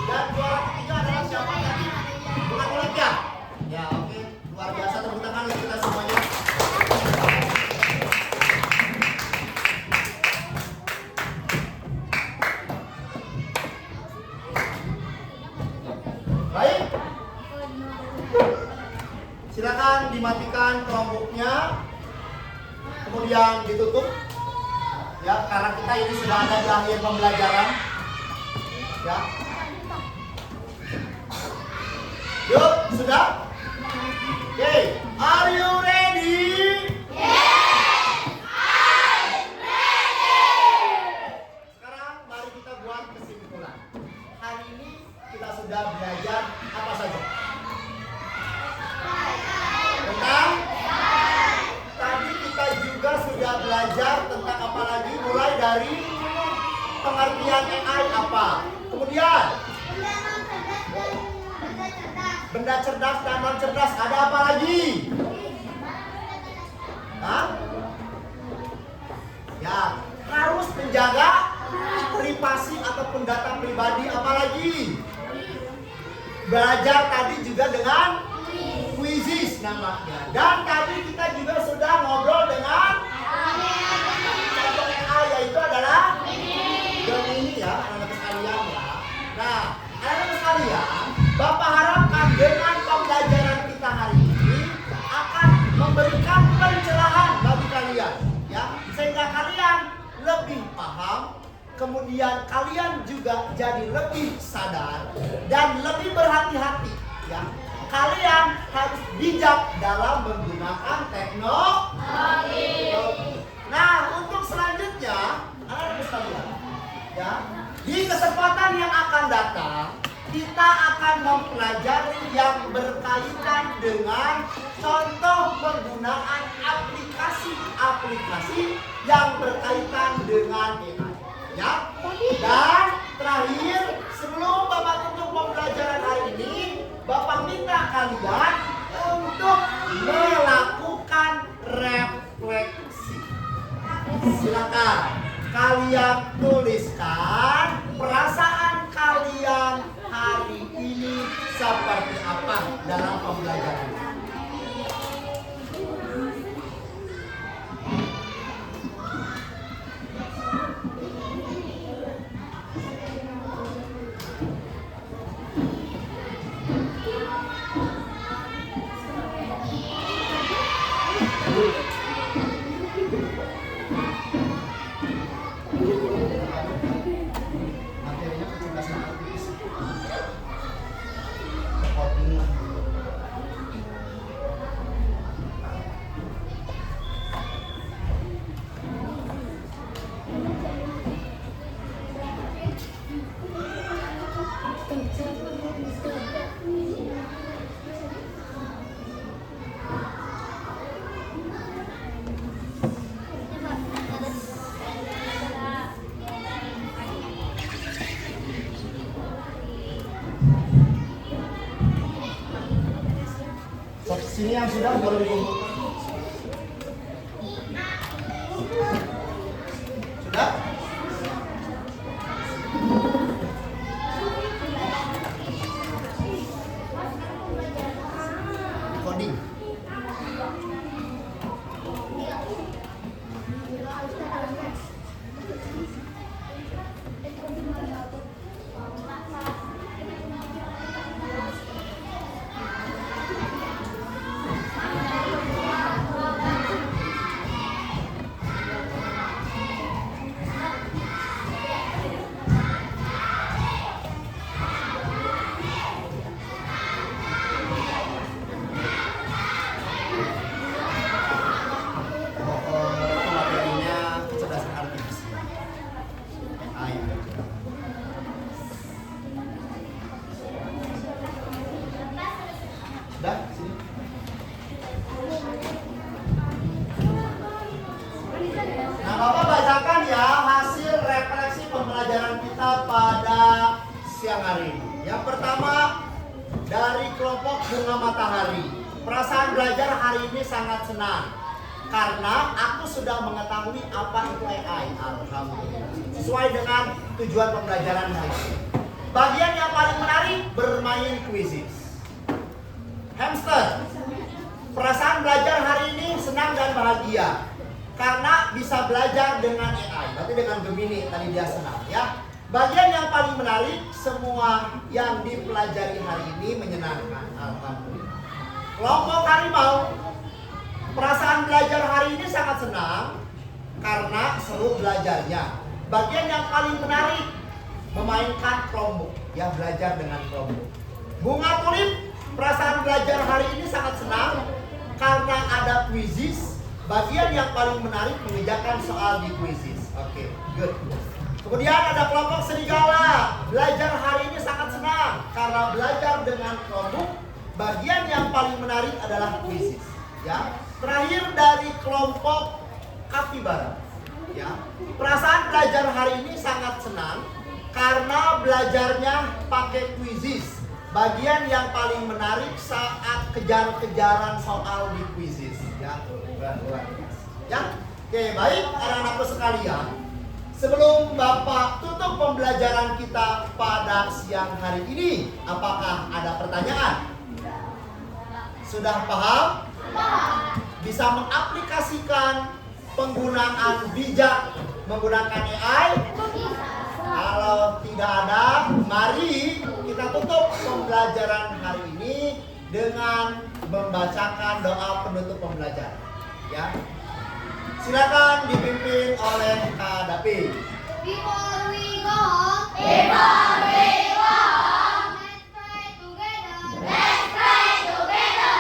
Dan juara ketiga adalah siapa tadi? Bunga kulit ya? Ya, oke. Luar biasa, tepuk tangan untuk kita semuanya. Baik. Silakan dimatikan kelompoknya. Kemudian ditutup. Ya, karena kita ini sudah ada di akhir pembelajaran. Ya. Yuk, sudah? Oke, are you ready? Sekarang mari kita buat kesimpulan. Hari ini kita sudah belajar apa saja? Tentang? Tadi kita juga sudah belajar tentang apa lagi? Mulai dari pengertian AI apa? Kemudian benda cerdas dan non cerdas, ada apa lagi? Hah? Ya, harus menjaga privasi ataupun data pribadi, apa lagi? Belajar tadi juga dengan quizzes namanya. Dan tadi kita juga sudah ngobrol dengan contoh AI, yaitu adalah Gemini ya, anak-anak sekalian ya. Nah, anak-anak sekalian, Bapak harapkan dengan pembelajaran kita hari ini akan memberikan pencerahan bagi kalian ya, sehingga kalian lebih paham, kemudian kalian juga jadi lebih sadar dan lebih berhati-hati ya. Kalian harus bijak dalam menggunakan teknologi. Nah, untuk selanjutnya, anak-anak sekalian ya, di kesempatan yang akan datang kita akan mempelajari yang berkaitan dengan contoh penggunaan aplikasi-aplikasi yang berkaitan dengan AI ya. Dan terakhir, sebelum Bapak tutup pembelajaran hari ini, Bapak minta kalian untuk melakukan refleksi. Silakan kalian tuliskan perasaan kalian hari ini seperti apa dalam pembelajaran. Materinya kecerdasan artifisial. Coding. Sini yang sudah boleh dikumpulkan. Sudah? Coding. Sudah? Sini. Nah, Bapak bacakan ya hasil refleksi pembelajaran kita pada siang hari ini. Yang pertama, dari kelompok Bunga Matahari. Perasaan belajar hari ini sangat senang karena aku sudah mengetahui apa itu AI. Alhamdulillah. Sesuai dengan tujuan pembelajaran hari ini. Bagian yang paling menarik, bermain quizzes. Hamster, perasaan belajar hari ini senang dan bahagia karena bisa belajar dengan AI, berarti dengan Gemini tadi dia senang ya. Bagian yang paling menarik, semua yang dipelajari hari ini menyenangkan. Alhamdulillah. Kelompok harimau, perasaan belajar hari ini sangat senang karena seru belajarnya. Bagian yang paling menarik, memainkan Chromebook, ya, belajar dengan Chromebook. Bunga tulip, Perasaan belajar hari ini sangat senang karena ada quizzes. Bagian yang paling menarik mengerjakan soal di quizzes. Oke, good. Kemudian ada kelompok serigala. Belajar hari ini sangat senang karena belajar dengan kelompok. Bagian yang paling menarik adalah quizzes. Ya. Terakhir dari kelompok kapibara. Ya. Perasaan belajar hari ini sangat senang karena belajarnya pakai quizzes. Bagian yang paling menarik saat kejar-kejaran soal di quizzes. Ya. Ya. Oke, baik anak-anakku sekalian. Sebelum Bapak tutup pembelajaran kita pada siang hari ini, apakah ada pertanyaan? Sudah paham? Bisa mengaplikasikan penggunaan bijak menggunakan AI? Kalau tidak ada, mari kita tutup pembelajaran hari ini dengan membacakan doa penutup pembelajaran. Ya. Silakan dipimpin oleh Kak Dapi. Before we go home, let's pray together. Let's pray together.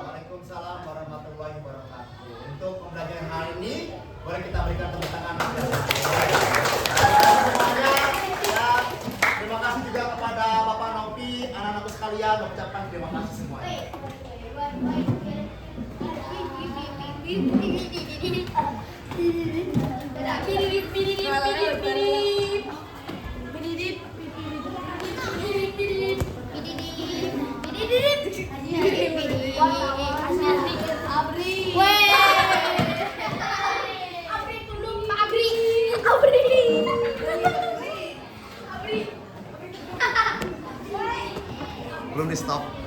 Waalaikumsalam warahmatullahi wabarakatuh. Untuk pembelajaran hari ini, boleh kita berikan tepuk tangan. Semuanya, ya, terima kasih juga kepada Bapak Nopi, anak-anakku sekalian, mengucapkan terima kasih semuanya. Belum di stop.